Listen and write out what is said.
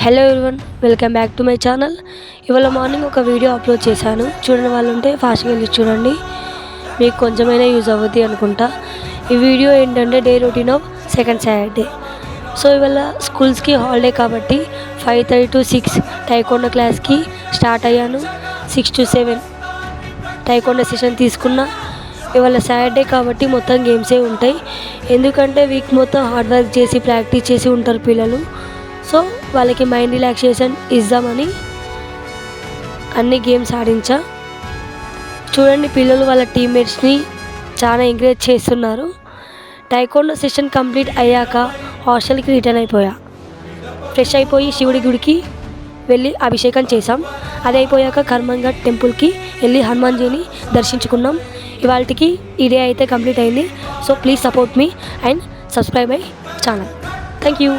Hello everyone, welcome back to my channel. ఇవాళ morning ఒక video upload చేశాను. చూడని వాళ్ళు ఉంటే ఫాస్ట్గా వెళ్ళి చూడండి, మీకు కొంచెమైనా యూజ్ అవుద్ది అనుకుంటా. ఈ వీడియో ఏంటంటే day routine of second Saturday. So ఇవాళ స్కూల్స్కి హాలిడే కాబట్టి 5:30 to 6 టైకోండో క్లాస్కి స్టార్ట్ అయ్యాను. 6 to 7 టైకోండో సెషన్ తీసుకున్నా. ఇవాళ సాటర్డే కాబట్టి మొత్తం గేమ్సే ఉంటాయి, ఎందుకంటే వీక్ మొత్తం హార్డ్ వర్క్ చేసి ప్రాక్టీస్ చేసి ఉంటారు పిల్లలు. సో వాళ్ళకి మైండ్ రిలాక్సేషన్ ఇద్దామని అన్ని గేమ్స్ ఆడించా. చూడండి, పిల్లలు వాళ్ళ టీమ్మేట్స్ని చాలా ఎంకరేజ్ చేస్తున్నారు. టైకోండో సెషన్ కంప్లీట్ అయ్యాక హాస్టల్కి రిటర్న్ అయిపోయా. ఫ్రెష్ అయిపోయి శివుడి గుడికి వెళ్ళి అభిషేకం చేసాం. అది అయిపోయాక కర్మంఘట్ టెంపుల్కి వెళ్ళి హనుమాన్జీని దర్శించుకున్నాం. ఇవాళకి ఈ డే అయితే కంప్లీట్ అయింది. So please support me and subscribe my channel. Thank you.